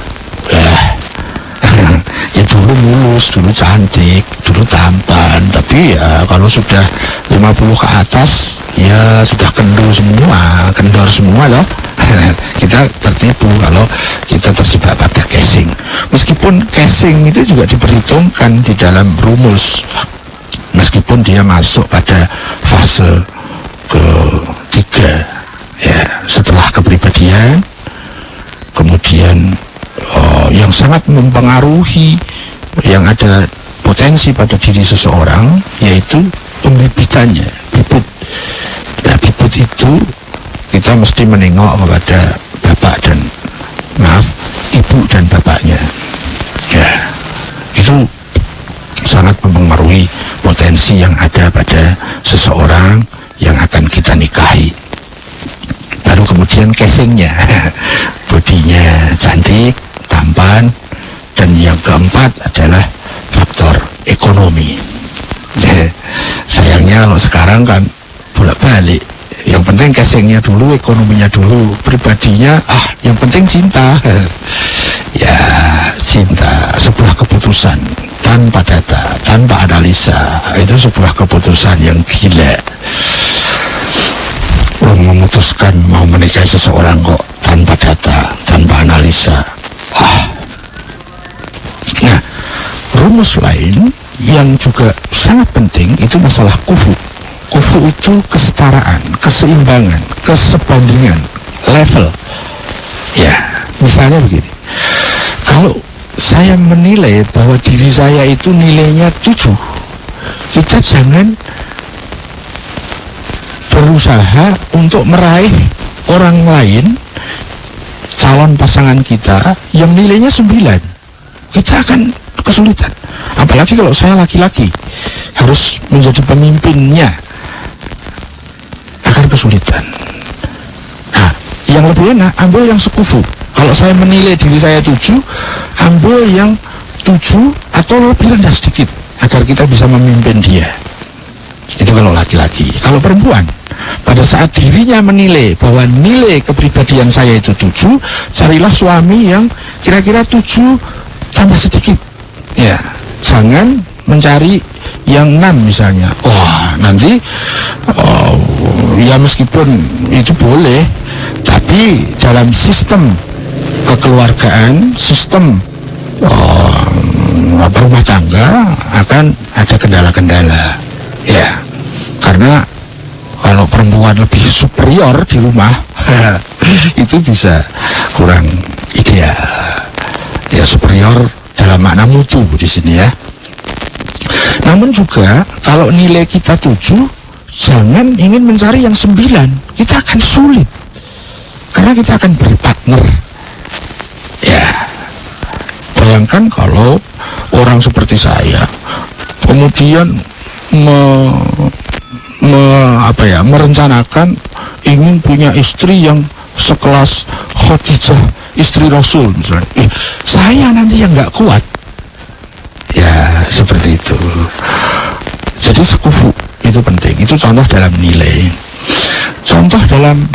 ya dulu mulus, dulu cantik, dulu tampan, tapi ya kalau sudah 50 ke atas ya sudah kendor semua loh. Kita tertipu kalau kita terjebak pada casing. Meskipun casing itu juga diperhitungkan di dalam rumus, meskipun dia masuk pada fase ketiga ya, setelah kepribadian, kemudian yang sangat mempengaruhi, yang ada potensi pada diri seseorang, yaitu pembibitannya, bibit. Nah, bibit itu kita mesti menengok kepada ibu dan bapaknya. Ya, itu sangat mempengaruhi potensi yang ada pada seseorang yang akan kita nikahi. Baru kemudian casingnya, bodinya cantik, tampan, dan yang keempat adalah faktor ekonomi. Sayangnya kalau sekarang kan bolak-balik. Yang penting casingnya dulu, ekonominya dulu, pribadinya yang penting cinta. Ya, cinta sebuah keputusan tanpa data, tanpa analisa, itu sebuah keputusan yang gila. Memutuskan mau menikahi seseorang kok tanpa data, tanpa analisa. Nah, rumus lain yang juga sangat penting itu masalah kufu. Kufu itu kesetaraan, keseimbangan, kesebandingan, level. Ya, misalnya begini. Kalau saya menilai bahwa diri saya itu nilainya 7, kita jangan berusaha untuk meraih orang lain, calon pasangan kita yang nilainya 9. Kita akan kesulitan. Apalagi kalau saya laki-laki harus menjadi pemimpinnya, akan kesulitan. Nah, yang lebih enak ambil yang sekufu. Kalau saya menilai diri saya 7, ambil yang 7 atau lebih rendah sedikit agar kita bisa memimpin dia. Itu kalau laki-laki. Kalau perempuan, pada saat dirinya menilai bahwa nilai kepribadian saya itu 7, carilah suami yang kira-kira 7 tambah sedikit. Ya, jangan mencari yang 6 misalnya. Wah, nanti ya meskipun itu boleh, tapi dalam sistem kekeluargaan, sistem rumah tangga akan ada kendala-kendala. Ya, karena kalau perempuan lebih superior di rumah itu bisa kurang ideal. Ya, superior dalam makna mutu di sini ya. Namun juga kalau nilai kita 7, jangan ingin mencari yang 9. Kita akan sulit karena kita akan berpartner. Ya, bayangkan kalau orang seperti saya kemudian merencanakan ingin punya istri yang sekelas Khadijah, istri Rasul misalnya. Saya nanti yang nggak kuat. Ya, seperti itu. Jadi sekufu itu penting. Itu contoh dalam nilai. Contoh dalam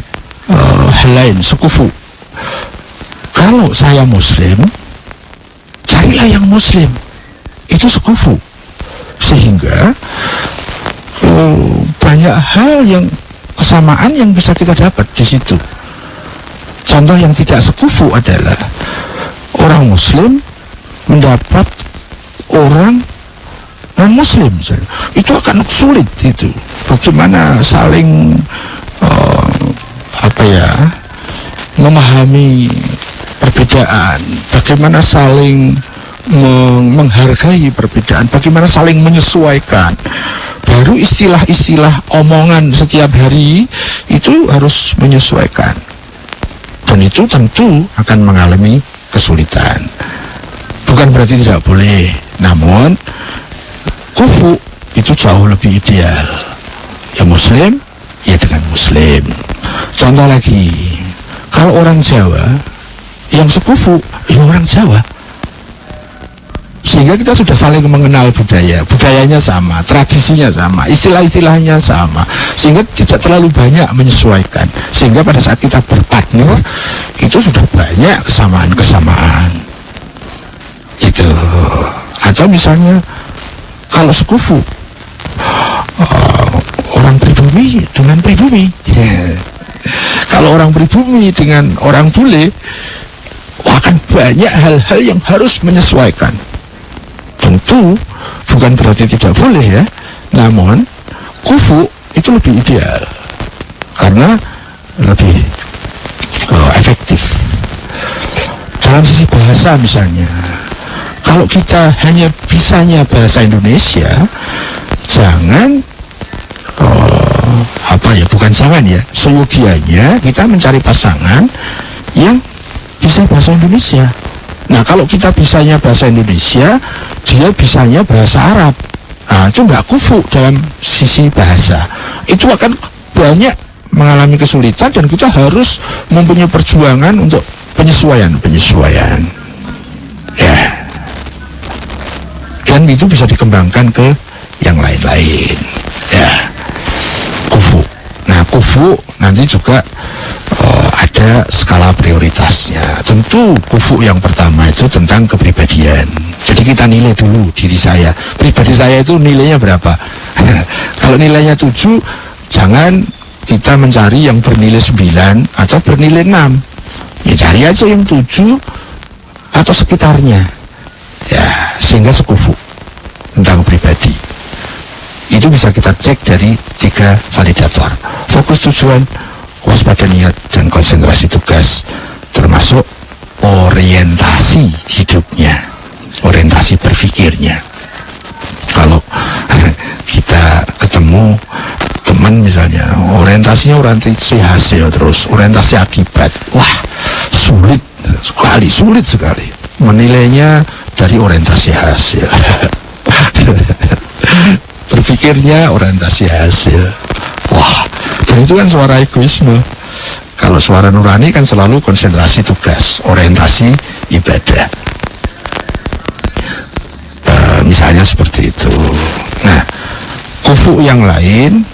hal lain, sekufu. Kalau saya Muslim, carilah yang Muslim. Itu sekufu. Sehingga banyak hal yang kesamaan yang bisa kita dapat di situ. Contoh yang tidak sekufu adalah orang Muslim mendapat orang non-Muslim, itu akan sulit. Itu bagaimana saling memahami perbedaan, bagaimana saling menghargai perbedaan, bagaimana saling menyesuaikan. Baru istilah-istilah omongan setiap hari itu harus menyesuaikan, dan itu tentu akan mengalami kesulitan. Bukan berarti tidak boleh, namun kufu itu jauh lebih ideal. Ya Muslim, ya dengan Muslim. Contoh lagi, kalau orang Jawa yang sekufu, ya orang Jawa. Sehingga kita sudah saling mengenal budayanya sama, tradisinya sama, istilah-istilahnya sama, sehingga tidak terlalu banyak menyesuaikan. Sehingga pada saat kita berpartner, itu sudah banyak kesamaan-kesamaan. Itu. Atau misalnya kalau sekufu, orang pribumi dengan pribumi. Kalau orang pribumi dengan orang bule, akan banyak hal-hal yang harus menyesuaikan. Tentu bukan berarti tidak boleh ya, namun kufu itu lebih ideal karena lebih efektif. Dalam sisi bahasa misalnya, kalau kita hanya bisanya bahasa Indonesia, jangan seyogianya kita mencari pasangan yang bisa bahasa Indonesia. Nah, kalau kita bisanya bahasa Indonesia, dia bisanya bahasa Arab, nah itu nggak kufu dalam sisi bahasa. Itu akan banyak mengalami kesulitan dan kita harus mempunyai perjuangan untuk penyesuaian. Ya, dan itu bisa dikembangkan ke yang lain-lain. Ya, kufu. Nah, kufu nanti juga ada skala prioritasnya. Tentu kufu yang pertama itu tentang kepribadian. Jadi kita nilai dulu diri saya. Pribadi saya itu nilainya berapa? Kalau nilainya 7, jangan kita mencari yang bernilai 9 atau bernilai 6. Ya cari aja yang 7 atau sekitarnya. Ya, sehingga sekufu tentang pribadi. Itu bisa kita cek dari 3 validator. Fokus tujuan, waspada niat, dan konsentrasi tugas. termasuk orientasi hidupnya, orientasi berpikirnya. Kalau kita ketemu teman misalnya, orientasinya orientasi hasil terus, orientasi akibat, wah sulit sekali menilainya dari orientasi hasil. Berpikirnya orientasi hasil, wah, dan itu kan suara egoisme. Kalau suara nurani kan selalu konsentrasi tugas, orientasi ibadah. Misalnya seperti itu. Nah, kufu yang lain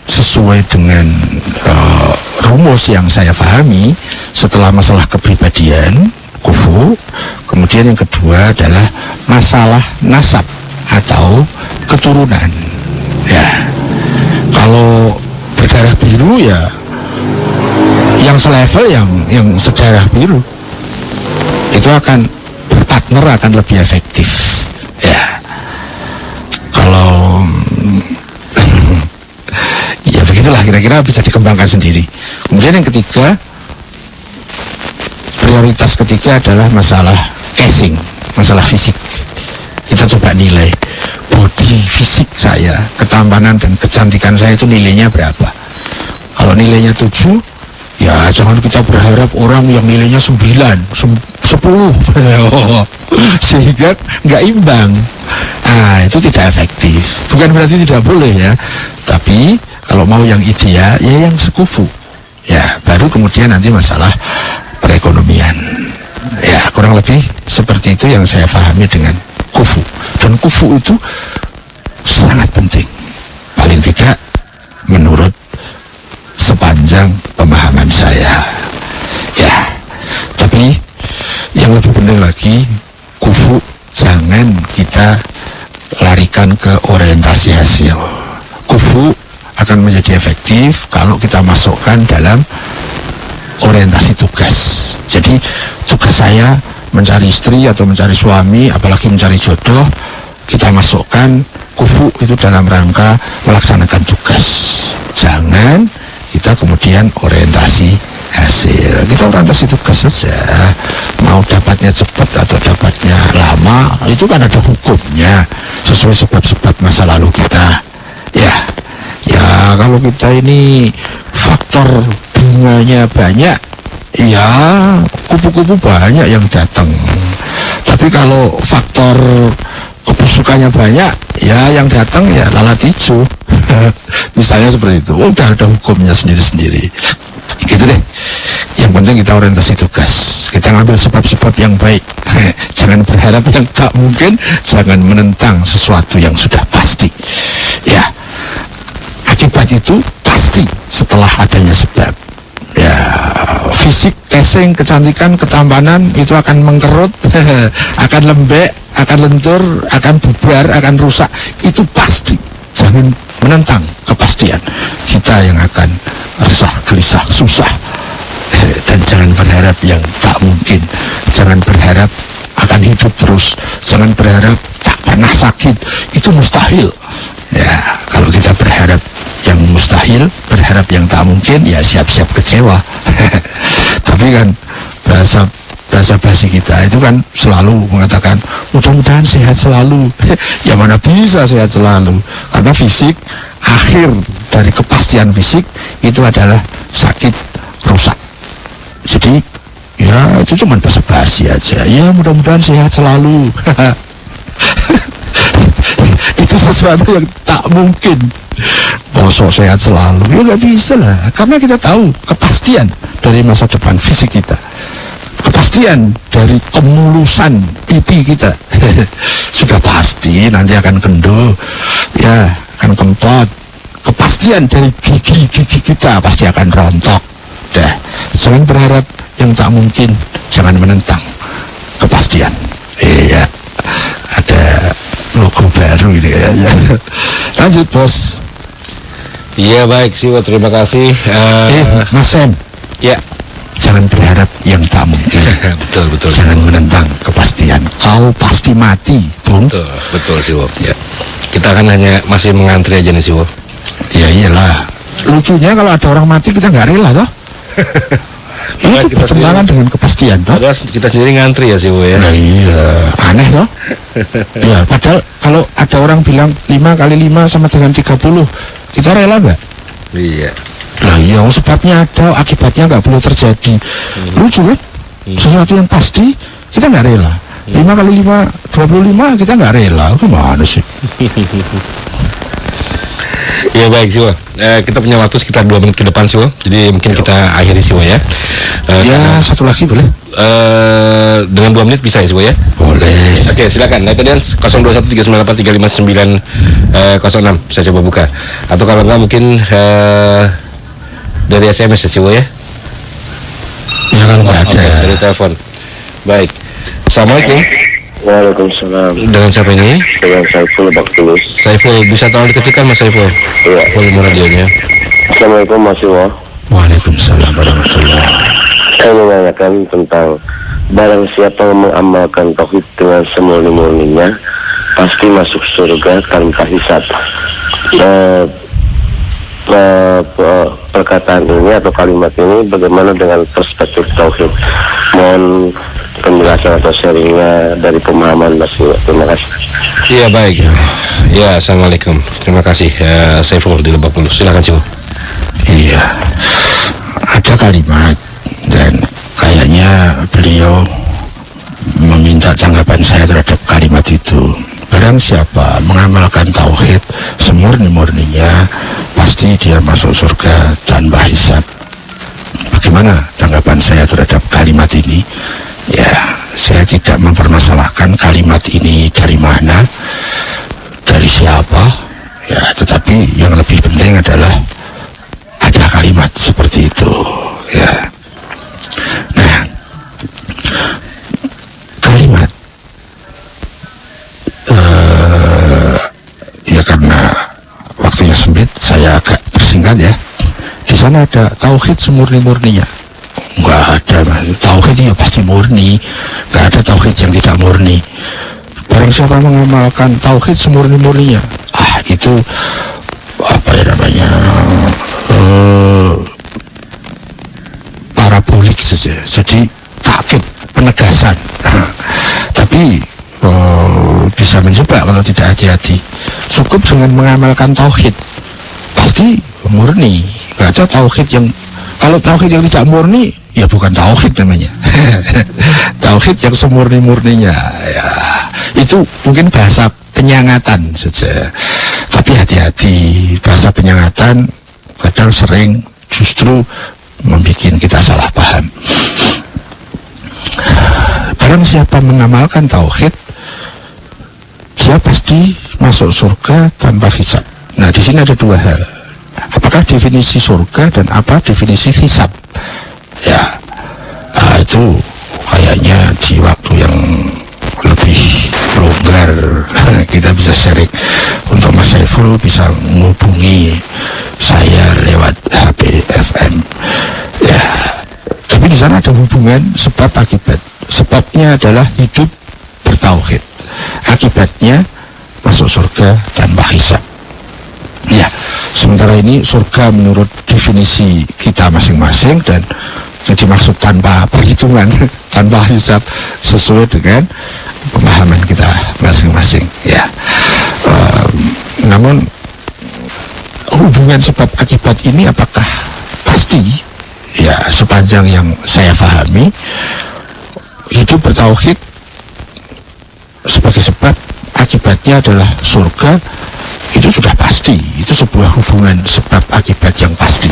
sesuai dengan rumus yang saya pahami setelah masalah kepribadian, kufu. Kemudian yang kedua adalah masalah nasab atau keturunan. Ya, kalau berdarah biru ya yang selevel, yang sedarah biru itu akan berpartner, akan lebih efektif. Ya, kalau ya begitulah kira-kira, bisa dikembangkan sendiri. Kemudian yang ketiga, prioritas ketiga adalah masalah casing, masalah fisik. Kita coba nilai body fisik saya, ketampanan dan kecantikan saya itu nilainya berapa. Kalau nilainya 7, ya jangan kita berharap orang yang nilainya 9, 10 sehingga nggak imbang. Nah, itu tidak efektif. Bukan berarti tidak boleh ya, tapi kalau mau yang ideal ya yang sekufu. Ya, baru kemudian nanti masalah perekonomian. Ya, kurang lebih seperti itu yang saya pahami dengan kufu. Dan kufu itu sangat penting, paling tidak menurut sepanjang pemahaman saya. Ya, tapi yang lebih penting lagi, kufu jangan kita larikan ke orientasi hasil. Kufu akan menjadi efektif kalau kita masukkan dalam orientasi tugas. Jadi tugas saya mencari istri atau mencari suami, apalagi mencari jodoh, kita masukkan kufu itu dalam rangka melaksanakan tugas. Jangan kita kemudian orientasi hasil. Kita orientasi tugas saja. Mau dapatnya cepat atau dapatnya lama, itu kan ada hukumnya sesuai sebab-sebab masa lalu kita. Ya kalau kita ini faktor bunganya banyak, ya kupu-kupu banyak yang datang. Tapi kalau faktor kebusukannya banyak, ya yang datang ya lalat hijau. Misalnya seperti itu. Udah ada hukumnya sendiri-sendiri. Gitu deh. Yang penting kita orientasi tugas. Kita ngambil sebab-sebab yang baik. Jangan berharap yang tak mungkin. Jangan menentang sesuatu yang sudah pasti. Ya, akibat itu pasti setelah adanya sebab. Ya, fisik, casing, kecantikan, ketampanan itu akan mengkerut, akan lembek, akan lentur, akan bubar, akan rusak. Itu pasti. Jangan menentang kepastian. Kita yang akan resah, gelisah, susah. Dan jangan berharap yang tak mungkin. Jangan berharap akan hidup terus. Jangan berharap tak pernah sakit. Itu mustahil. Ya, kalau kita berharap yang mustahil, berharap yang tak mungkin, ya siap-siap kecewa. Tapi kan bahasa basi kita itu kan selalu mengatakan mudah-mudahan sehat selalu. Ya mana bisa sehat selalu, karena fisik, akhir dari kepastian fisik itu adalah sakit, rusak. Jadi ya itu cuma basa-basi aja. Ya mudah-mudahan sehat selalu. Itu sesuatu yang tak mungkin. Bosok sehat selalu, ya nggak bisa lah, karena kita tahu kepastian dari masa depan fisik kita, kepastian dari kemulusan pipi kita. Sudah pasti nanti akan kendor, ya akan kempot. Kepastian dari gigi kita pasti akan rontok. Dah, jangan berharap yang tak mungkin, jangan menentang kepastian. Iya, ada logo baru ini kayaknya. Lanjut bos. Iya baik Siwo, terima kasih. Mas Sam. Ya. Jangan berharap yang tak mungkin. betul. Jangan menentang kepastian. Kau pasti mati, Bung. Betul Siwo. Ya. Kita kan hanya masih mengantri aja nih Siwo. Ya iyalah. Lucunya kalau ada orang mati kita nggak rela toh. Itu pertentangan dengan kepastian toh. Padahal kita sendiri ngantri ya sih ya. Nah iya, aneh loh. Ya, padahal kalau ada orang bilang 5 kali 5 sama dengan 30, kita rela nggak? Iya. Nah iya, sebabnya ada, akibatnya nggak boleh terjadi. Lucu kan? Sesuatu yang pasti kita nggak rela. 5 kali 5, 25 kita nggak rela. Gimana sih? Ya baik Siwo, kita punya waktu sekitar 2 menit ke depan Siwo. Jadi mungkin kita akhiri Siwo ya. Ya satu lagi boleh? Dengan 2 menit bisa ya Siwo ya? Boleh. Oke silakan. Nah kemudian 021398350906 saya coba buka. Atau kalau enggak mungkin dari SMS ya Siwo ya? Ya kalau nggak ada. Okay, dari telepon. Baik. Assalamualaikum. Waalaikumsalam. Dengan siapa ini? Dengan Saiful Lebak Bulus. Saiful, bisa tolong dikecilkan Mas Saiful? Iya. Volume radionya. Assalamualaikum Mas Iwo. Waalaikumsalam warahmatullahi. Saya menanyakan tentang barang siapa yang mengamalkan tauhid dengan semurni-murninya pasti masuk surga tanpa hisab. Perkataan ini atau kalimat ini bagaimana dengan perspektif tauhid? Mohon penjelasan atau sharingnya dari pemahaman Mas Iwo. Terima kasih. Iya baik. Ya assalamualaikum. Terima kasih Saiful di Lebak Bulus. Silakan Siwo. Iya, ada kalimat dan kayaknya beliau meminta tanggapan saya terhadap kalimat itu. Barang siapa mengamalkan tauhid semurni-murninya pasti dia masuk surga tanpa hisab. Bagaimana tanggapan saya terhadap kalimat ini? Ya, saya tidak mempermasalahkan kalimat ini dari mana, dari siapa, ya, tetapi yang lebih penting adalah ada kalimat seperti itu, ya. Nah, kalimat ya karena waktunya sempit, saya agak persingkat ya. Di sana ada tauhid semurni-murninya. Nggak ada, tauhid ya pasti murni, nggak ada tauhid yang tidak murni. Barang siapa mengamalkan tauhid semurni-murninya, itu apa ya namanya, parabolik saja, jadi takkid, penegasan. Tapi bisa menjebak kalau tidak hati-hati. Cukup dengan mengamalkan tauhid pasti murni, nggak ada tauhid yang, kalau tauhid yang tidak murni ya bukan tauhid namanya. Tauhid yang semurni-murninya, ya itu mungkin bahasa penyangatan saja. Tapi hati-hati, bahasa penyangatan kadang sering justru membuat kita salah paham. Barang siapa mengamalkan tauhid, dia pasti masuk surga tanpa hisab. Nah, di sini ada dua hal. Apakah definisi surga dan apa definisi hisab? Ya, itu kayaknya di waktu yang lebih longgar kita bisa sharing. Untuk Mas Saiful bisa menghubungi saya lewat HP FM. Ya, tapi di sana ada hubungan sebab akibat. Sebabnya adalah hidup bertauhid. Akibatnya masuk surga tanpa hisab. Ya, sementara ini surga menurut definisi kita masing-masing dan yang dimaksud tanpa perhitungan, tanpa hisab, sesuai dengan pemahaman kita masing-masing. Ya, namun hubungan sebab akibat ini apakah pasti? Ya, sepanjang yang saya pahami, hidup bertauhid sebagai sebab akibatnya adalah surga, itu sudah pasti. Itu sebuah hubungan sebab akibat yang pasti.